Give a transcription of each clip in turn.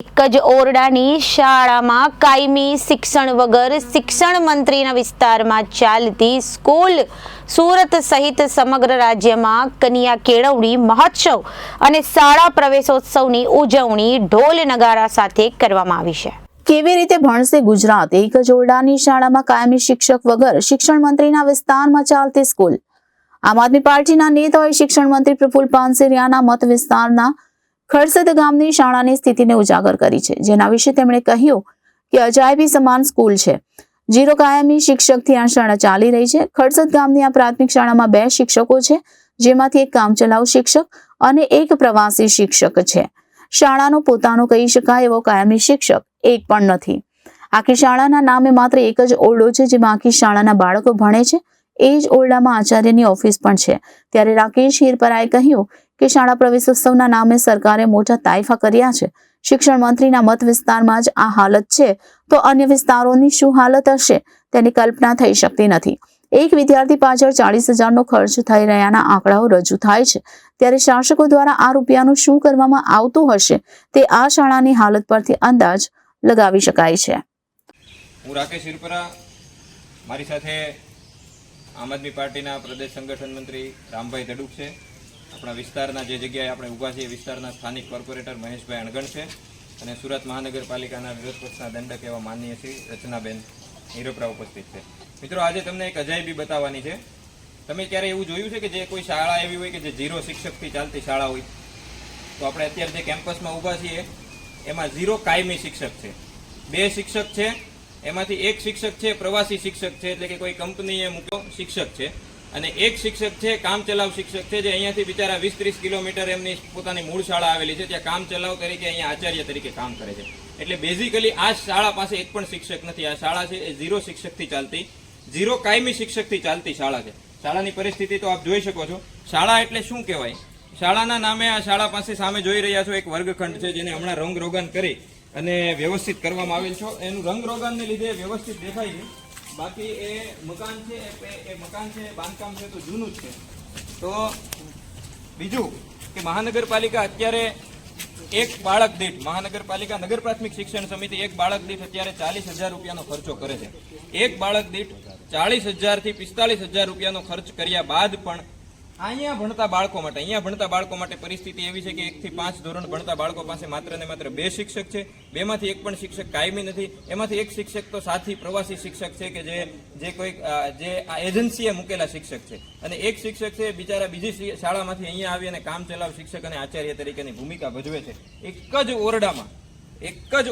એક જ ઓરડાની શાળામાં કાયમી શિક્ષણ વગર શિક્ષણ મંત્રીના વિસ્તારમાં ચાલતી સ્કૂલ સુરત સહિત સમગ્ર રાજ્યમાં કન્યા કેળવણી મહોત્સવ અને શાળા પ્રવેશોત્સવની ઉજવણી ઢોલ નગારા સાથે કરવામાં આવી છે। કેવી રીતે ભણશે ગુજરાત? એક જ ઓરડાની શાળામાં કાયમી શિક્ષક વગર શિક્ષણ મંત્રીના વિસ્તારમાં ચાલતી સ્કૂલ। આમ આદમી પાર્ટીના નેતાઓએ શિક્ષણ મંત્રી પ્રફુલ પાનસેરિયાના મત વિસ્તારના ખડસદ ગામની શાળાની સ્થિતિને ઉજાગર કરી છે, જેના વિશે તેમણે કહ્યું કે અજાયબી સમાન સ્કૂલ છે। જીરો કાયમી શિક્ષકથી આ શાળા ચાલી રહી છે। ખડસદ ગામની આ પ્રાથમિક શાળામાં 2 શિક્ષકો છે, જેમાંથી એક કામચલાઉ શિક્ષક અને એક પ્રવાસી શિક્ષક છે। શાળાનો પોતાનો કહી શકાય એવો કાયમી શિક્ષક એક પણ નથી। આખી શાળાના નામે માત્ર એક જ ઓરડો છે, જેમાં આખી શાળાના બાળકો ભણે છે। એ જ ઓરડામાં આચાર્યની ઓફિસ પણ છે। ત્યારે રાકેશ હિરપરાએ કહ્યું કે શાળા પ્રવેશોત્સવના નામે સરકારે મોટા તાઇફા કર્યા છે। શિક્ષણ મંત્રીના મત વિસ્તારમાં જ આ હાલત છે, તો અન્ય વિસ્તારોની શું હાલત હશે તેની કલ્પના થઈ શકતી નથી। એક વિદ્યાર્થી પાછળ 40,000નો ખર્ચ થઈ રહ્યાના આંકડાઓ રજૂ થાય છે, ત્યારે શાસકો દ્વારા આ રૂપિયાનું શું કરવામાં આવતું હશે તે આ શાળાની હાલત પરથી અંદાજ લગાવી શકાય છે। હું રાકેશ હિરપરા, મારી સાથે આમ આદમી પાર્ટીના પ્રદેશ સંગઠન મંત્રી રામભાઈ ધડુક છે। આપણા વિસ્તારના જે જગ્યાએ આપણે ઊભા છીએ વિસ્તારના સ્થાનિક કોર્પોરેટર મહેશભાઈ અણગણ છે અને સુરત મહાનગરપાલિકાના વિરોધ પક્ષના દંડક એવા માનનીય શ્રી રચનાબેન હિરપરા ઉપસ્થિત છે। મિત્રો, આજે તમને એક અજાયબી બતાવવાની છે। તમે ક્યારે એવું જોયું છે કે જે કોઈ શાળા એવી હોય કે જે 0 શિક્ષકથી ચાલતી શાળા હોય? તો આપણે અત્યારે જે કેમ્પસમાં ઊભા છીએ એમાં 0 કાયમી શિક્ષક છે। 2 શિક્ષક છે, એમાંથી એક શિક્ષક છે પ્રવાસી શિક્ષક છે, એટલે કે કોઈ કંપનીએ મૂક્યો શિક્ષક છે, અને એક શિક્ષક છે કામચલાઉ શિક્ષક છે, જે અહીંયાથી બિચારા 20-30 કિલોમીટર એમની પોતાની મૂળ શાળા આવેલી છે, ત્યાં કામચલાઉ તરીકે અહીંયા આચાર્ય તરીકે કામ કરે છે। એટલે બેઝિકલી આ શાળા પાસે એક પણ શિક્ષક નથી। આ શાળા છે એ 0 શિક્ષકથી ચાલતી, 0 કાયમી શિક્ષકથી ચાલતી શાળા છે। શાળાની પરિસ્થિતિ તો આપ જોઈ શકો છો। શાળા એટલે શું કહેવાય? શાળાના નામે આ શાળા પાસે સામે જોઈ રહ્યા છો એક વર્ગખંડ છે, જેને હમણાં રંગરોગન કરી અને વ્યવસ્થિત કરવામાં આવેલ છે। એનું રંગરોગનને લીધે વ્યવસ્થિત દેખાય છે, બાકી એ મકાન છે એ મકાન છે બાંધકામ છે તો જૂનું જ છે। તો બીજું કે મહાનગરપાલિકા અત્યારે એક બાળક દીઠ, મહાનગરપાલિકા નગર પ્રાથમિક શિક્ષણ સમિતિ એક બાળક દીઠ અત્યારે 40,000 રૂપિયાનો ખર્ચો કરે છે। એક બાળક દીઠ 40,000 થી 45,000 રૂપિયાનો ખર્ચ કર્યા બાદ પણ અહીંયા ભણતા બાળકો માટે પરિસ્થિતિ એવી છે કે 1 થી 5 ધોરણ ભણતા બાળકો પાસે માત્ર ને માત્ર 2 શિક્ષક છે। 2 માંથી એક પણ શિક્ષક કાયમી નથી। એમાંથી એક શિક્ષક તો સાથી પ્રવાસી શિક્ષક છે કે જે કોઈ જે આ એજન્સીએ મૂકેલા શિક્ષક છે, અને એક શિક્ષક છે બિચારા બીજી શાળામાંથી અહીંયા આવી અને કામચલાઉ શિક્ષક અને આચાર્ય તરીકેની ભૂમિકા ભજવે છે। એક જ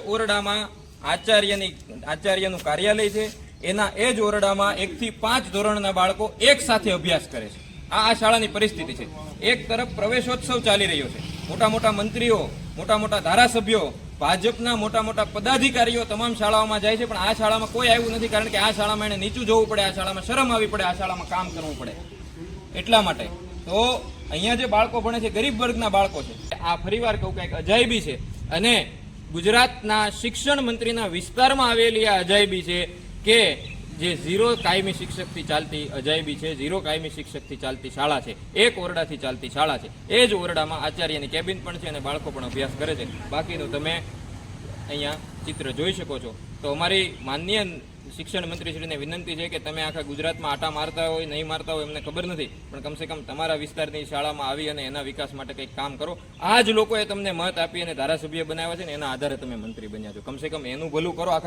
ઓરડામાં આચાર્યનું કાર્યાલય છે, એના એ જ ઓરડામાં 1 થી 5 ધોરણના બાળકો એક સાથે અભ્યાસ કરે છે। આ શાળાની પરિસ્થિતિ છે। એક તરફ પ્રવેશોત્સવ ચાલી રહ્યો છે, મોટા મોટા મંત્રીઓ, મોટા મોટા ધારાસભ્યો, ભાજપના મોટા મોટા પદાધિકારીઓ તમામ શાળાઓમાં જાય છે, પણ આ શાળામાં કોઈ આવ્યું નથી, કારણ કે આ શાળામાં એને નીચું જોવું પડે, આ શાળામાં શરમ આવી પડે, આ શાળામાં કામ કરવું પડે। એટલા માટે તો અહીંયા જે બાળકો ભણે છે ગરીબ વર્ગના બાળકો છે। આ ફરીવાર કહું કે એક અજાયબી છે, અને ગુજરાતના શિક્ષણ મંત્રીના વિસ્તારમાં આવેલી આ અજાયબી છે કે જે 0 કાયમી શિક્ષકથી ચાલતી અજાયબી છે, 0 કાયમી શિક્ષકથી ચાલતી શાળા છે, એક ઓરડાથી ચાલતી શાળા છે। એ જ ઓરડામાં આચાર્યની કેબિન પણ છે અને બાળકો પણ અભ્યાસ કરે છે। બાકીનું તમે અહીંયા ચિત્ર જોઈ શકો છો। તો અમારી માનનીય શિક્ષણ મંત્રીશ્રીને વિનંતી છે કે તમે આખા ગુજરાતમાં આટા મારતા હોય નહીં મારતા હોય એમને ખબર નથી, પણ કમસે કમ તમારા વિસ્તારની શાળામાં આવી અને એના વિકાસ માટે કંઈક કામ કરો। આ જ લોકોએ તમને મત આપી અને ધારાસભ્ય બનાવ્યા છે ને એના આધારે તમે મંત્રી બન્યા છો, કમસે કમ એનું ભલું કરો। આખા